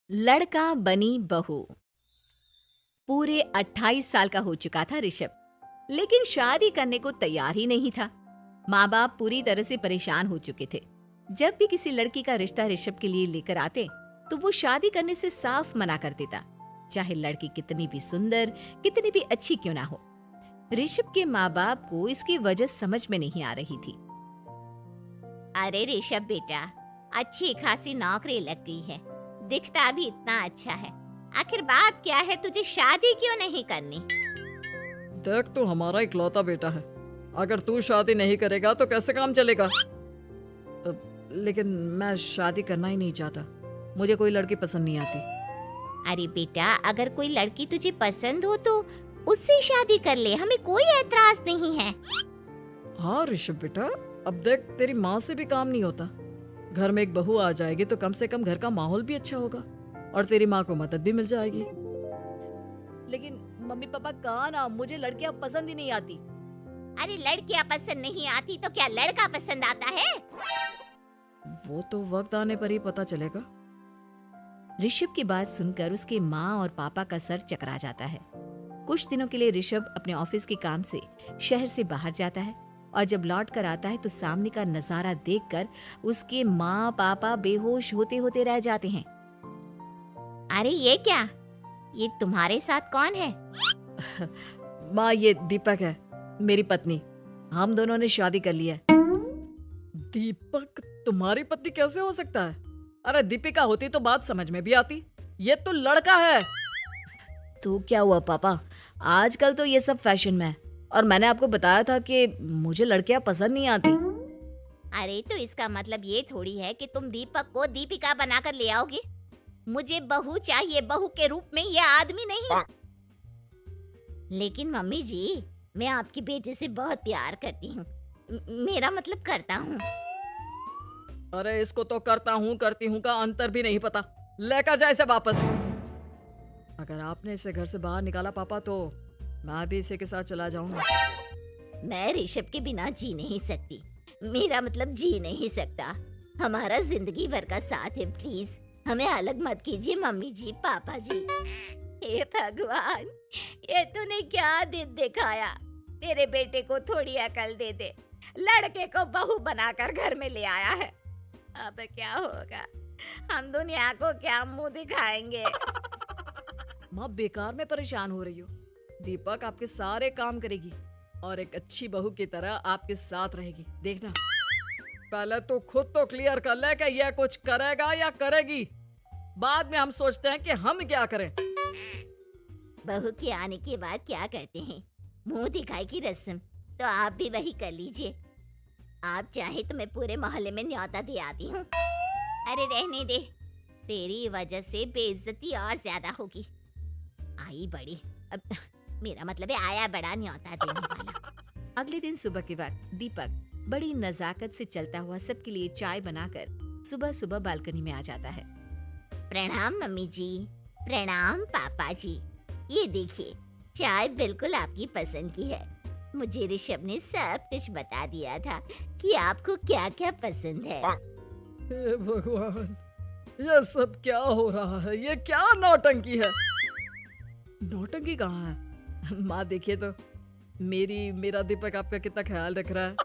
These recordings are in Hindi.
लड़का बनी बहू। पूरे 28 साल का हो चुका था ऋषभ, लेकिन शादी करने को तैयार ही नहीं था। माँ बाप पूरी तरह से परेशान हो चुके थे। जब भी किसी लड़की का रिश्ता ऋषभ के लिए लेकर आते तो वो शादी करने से साफ मना कर देता, चाहे लड़की कितनी भी सुंदर, कितनी भी अच्छी क्यों ना हो। ऋषभ के माँ बाप को इसकी वजह समझ में नहीं आ रही थी। अरे ऋषभ बेटा, अच्छी खासी नौकरी लग गई है, दिखता भी इतना अच्छा है, आखिर बात क्या है, तुझे शादी क्यों नहीं करनी? देख, तू हमारा इकलौता बेटा है। अगर तू शादी नहीं करेगा तो कैसे काम चलेगा? लेकिन मैं शादी करना ही नहीं चाहता। मुझे कोई लड़की पसंद नहीं आती। अरे बेटा, अगर कोई लड़की तुझे पसंद हो तो उससे शादी कर ले, हमें कोई एतराज नहीं है। हाँ ऋषभ बेटा, अब देख, तेरी माँ से भी काम नहीं होता। घर में एक बहू आ जाएगी तो कम से कम घर का माहौल भी अच्छा होगा और तेरी माँ को मदद भी मिल जाएगी। लेकिन मम्मी पापा कहा ना, मुझे लड़कियां पसंद ही नहीं आती। अरे लड़कियां पसंद नहीं आती तो क्या लड़का पसंद आता है? वो तो वक्त आने पर ही पता चलेगा। ऋषभ की बात सुनकर उसके माँ और पापा का सर चकरा जाता है। कुछ दिनों के लिए ऋषभ अपने ऑफिस के काम से शहर से बाहर जाता है और जब लौट कर आता है तो सामने का नजारा देखकर उसके माँ पापा बेहोश होते होते रह जाते हैं। अरे ये क्या, ये तुम्हारे साथ कौन है? माँ, ये दीपक है, मेरी पत्नी। हम दोनों ने शादी कर ली है। दीपक तुम्हारी पत्नी कैसे हो सकता है? अरे दीपिका होती तो बात समझ में भी आती। ये तो लड़का है। तो क्या हुआ पापा, आजकल तो ये सब फैशन में है और मैंने आपको बताया था कि मुझे लड़कियां पसंद नहीं आती। अरे तो इसका मतलब ये थोड़ी है कि तुम दीपक को दीपिका बनाकर ले आओगे। मुझे बहू चाहिए, बहू के रूप में, ये आदमी नहीं। लेकिन मम्मी जी, मैं आपकी बेटे से बहुत प्यार करती हूँ, मेरा मतलब करता हूँ। अरे इसको तो करता हूँ करती हूँ का अंतर भी नहीं पता। लेकर जाए इसे वापस। अगर आपने इसे घर से बाहर निकाला पापा तो मैं भी इसे के साथ चला जाऊंगा। मैं ऋषभ के बिना जी नहीं सकती, मेरा मतलब जी नहीं सकता। हमारा जिंदगी भर का साथ है, प्लीज हमें अलग मत कीजिए मम्मी जी, पापा जी। हे भगवान, ये तूने क्या दिन दिखाया? तेरे बेटे को थोड़ी अकल दे दे, लड़के को बहू बनाकर घर में ले आया है। अब क्या होगा, हम दुनिया को क्या मुंह दिखाएंगे? माँ, बेकार में परेशान हो रही हो। दीपक आपके सारे काम करेगी और एक अच्छी बहू की तरह आपके साथ रहेगी, देखना। पहले तो खुद तो क्लियर कर ले कि यह कुछ करेगा या करेगी। बाद में हम सोचते हैं कि हम क्या करें। बहू के आने के बाद क्या करते हैं, मुंह दिखाई की रस्म, तो आप भी वही कर लीजिए। आप चाहे तो मैं पूरे मोहल्ले में न्योता दे आती हूँ। अरे रहने दे, तेरी वजह से बेइज्जती और ज्यादा होगी। आई बड़ी, अब मेरा मतलब है आया बड़ा न्योता देने वाला। अगले दिन सुबह के वक्त दीपक बड़ी नजाकत से चलता हुआ सबके लिए चाय बनाकर सुबह सुबह बालकनी में आ जाता है। प्रणाम मम्मी जी, प्रणाम पापा जी। ये देखिए, चाय बिल्कुल आपकी पसंद की है। मुझे ऋषभ ने सब कुछ बता दिया था कि आपको क्या क्या पसंद है। हे भगवान, ये सब क्या हो रहा है? ये क्या नौटंकी है? नौटंकी कहाँ है? माँ देखिए तो, मेरा दीपक आपका कितना ख्याल रख रहा है।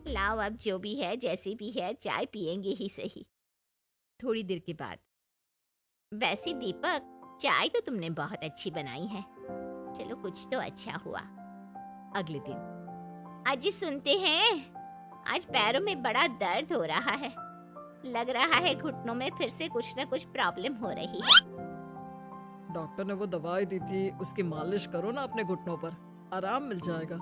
लाओ, अब जो भी है, जैसी भी है, चाय पियेंगे ही सही। थोड़ी देर के बाद, वैसे दीपक, चाय तो तुमने बहुत अच्छी बनाई है, चलो कुछ तो अच्छा हुआ। अगले दिन, आज सुनते हैं, आज पैरों में बड़ा दर्द हो रहा है, लग रहा है घुटनों में फिर से कुछ न कुछ प्रॉब्लम हो रही है। डॉक्टर ने वो दवाई दी थी, उसकी मालिश करो ना अपने घुटनों पर, आराम मिल जाएगा।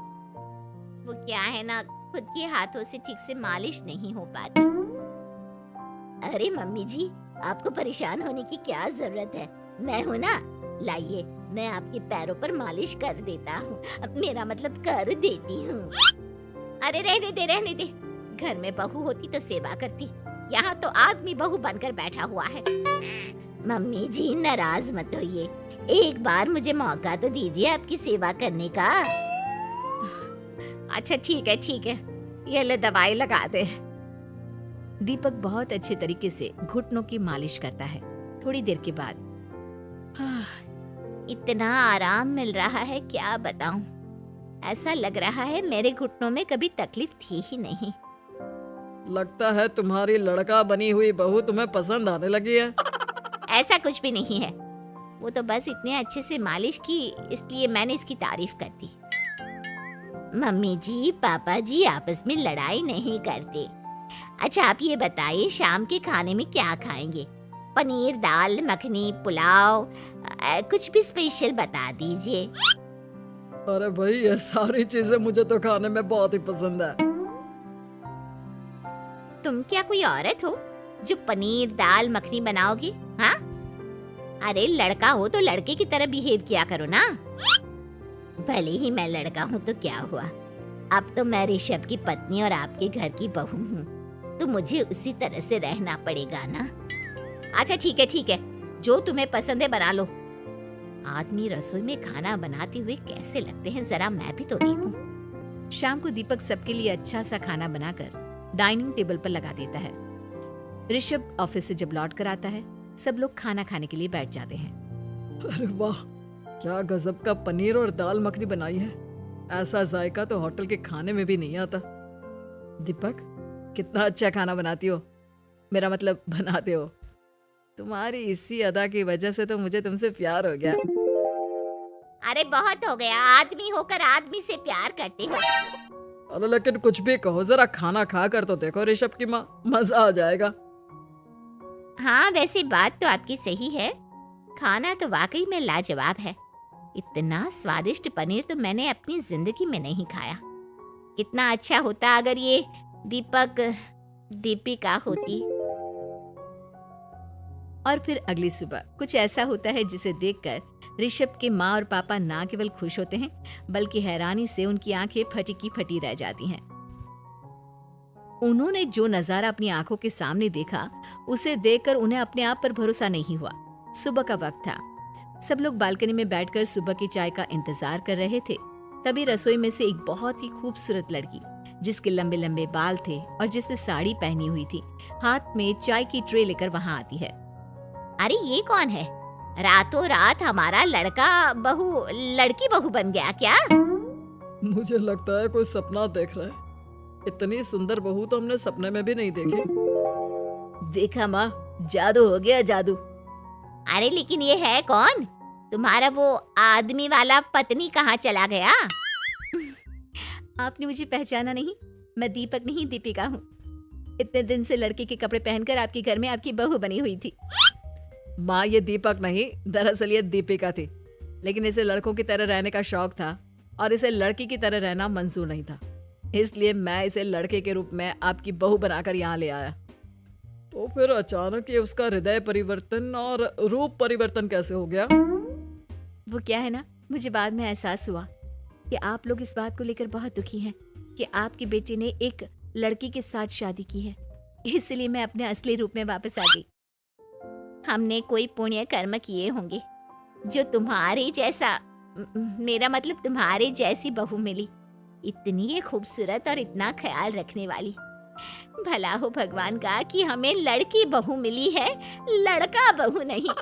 वो क्या है ना, खुद के हाथों से ठीक से मालिश नहीं हो पाती। अरे मम्मी जी, आपको परेशान होने की क्या जरूरत है, मैं हूँ ना, लाइए मैं आपके पैरों पर मालिश कर देता हूँ, मेरा मतलब कर देती हूँ। अरे रहने दे, घर में बहू होती तो सेवा करती, यहाँ तो आदमी बहू बनकर बैठा हुआ है। मम्मी जी नाराज मत होइए, एक बार मुझे मौका तो दीजिए आपकी सेवा करने का। अच्छा ठीक है, ये ले दवाई लगा दे। दीपक बहुत अच्छे तरीके से घुटनों की मालिश करता है। थोड़ी देर के बाद इतना आराम मिल रहा है क्या बताऊं। ऐसा लग रहा है मेरे घुटनों में कभी तकलीफ थी ही नहीं। लगता है तुम्हारी लड़का बनी हुई बहू तुम्हें पसंद आने लगी है। ऐसा कुछ भी नहीं है, वो तो बस इतने अच्छे से मालिश की इसलिए मैंने इसकी तारीफ कर दी। मम्मी जी पापा जी आपस में लड़ाई नहीं करते। अच्छा आप ये बताइए शाम के खाने में क्या खाएंगे? पनीर दाल मखनी पुलाव कुछ भी स्पेशल बता दीजिए। अरे भाई ये सारी चीजें मुझे तो खाने में बहुत ही पसंद है। तुम क्या कोई औरत हो जो पनीर दाल मखनी बनाओगी? हाँ, अरे लड़का हो तो लड़के की तरह बिहेव किया करो ना। भले ही मैं लड़का हूँ तो क्या हुआ, अब तो मैं ऋषभ की पत्नी और आपके घर की बहू हूँ, तो मुझे उसी तरह से रहना पड़ेगा ना। अच्छा ठीक है, जो तुम्हें पसंद है बना लो। आदमी रसोई में खाना बनाते हुए कैसे लगते हैं जरा मैं भी तो देखूं। शाम को दीपक सबके लिए अच्छा सा खाना बनाकर डाइनिंग टेबल पर लगा देता है। ऋषभ ऑफिस से जब लौट कर आता है, सब लोग खाना खाने के लिए बैठ जाते हैं। अरे वाह, क्या गजब का पनीर और दाल मखनी बनाई है। ऐसा जायका तो होटल के खाने में भी नहीं आता। दीपक, कितना अच्छा खाना बनाती हो, मेरा मतलब बनाते हो। तुम्हारी इसी अदा की वजह से तो मुझे तुमसे प्यार हो गया। अरे बहुत हो गया, आदमी होकर आदमी से प्यार करते हो। अरे लेकिन कुछ भी कहो, जरा खाना खा कर तो देखो ऋषभ की माँ, मजा आ जाएगा। हाँ वैसे बात तो आपकी सही है, खाना तो वाकई में लाजवाब है। इतना स्वादिष्ट पनीर तो मैंने अपनी जिंदगी में नहीं खाया। कितना अच्छा होता अगर ये दीपिका होती। और फिर अगली सुबह कुछ ऐसा होता है जिसे देखकर ऋषभ के माँ और पापा ना केवल खुश होते हैं बल्कि हैरानी से उनकी आंखें फटी की फटी रह जाती हैं। उन्होंने जो नजारा अपनी आंखों के सामने देखा उसे देखकर उन्हें अपने आप पर भरोसा नहीं हुआ। सुबह का वक्त था, सब लोग बालकनी में बैठकर सुबह की चाय का इंतजार कर रहे थे। तभी रसोई में से एक बहुत ही खूबसूरत लड़की, जिसके लंबे लंबे बाल थे और जिसने साड़ी पहनी हुई थी, हाथ में चाय की ट्रे लेकर वहाँ आती है। अरे ये कौन है? रातों रात हमारा लड़की बहू बन गया क्या? मुझे लगता है कोई सपना देख रहा है। इतनी सुंदर बहू तो हमने सपने में भी नहीं देखी। देखा माँ, जादू हो गया जादू। अरे लेकिन ये है कौन? तुम्हारा वो आदमी वाला पत्नी कहाँ चला गया? आपने मुझे पहचाना नहीं? मैं दीपक नहीं दीपिका हूँ। इतने दिन से लड़के के कपड़े पहनकर आपके घर में आपकी बहू बनी हुई थी। माँ ये दीपक नहीं, दरअसल ये दीपिका थी, लेकिन इसे लड़कों की तरह रहने का शौक था और इसे लड़की की तरह रहना मंजूर नहीं था, इसलिए मैं इसे लड़के के रूप में आपकी बहू बनाकर यहाँ ले आया। तो फिर अचानक ये उसका हृदय परिवर्तन और रूप परिवर्तन कैसे हो गया? वो क्या है ना, मुझे बाद में एहसास हुआ कि आप लोग इस बात को लेकर बहुत दुखी हैं कि आपके बेटे ने एक लड़की के साथ शादी की है, इसलिए मैं अपने असली रूप में वापस आ गई। हमने कोई पुण्य कर्म किए होंगे जो तुम्हारे जैसा, मेरा मतलब तुम्हारे जैसी बहू मिली, इतनी खूबसूरत और इतना ख्याल रखने वाली। भला हो भगवान का कि हमें लड़की बहू मिली है, लड़का बहू नहीं।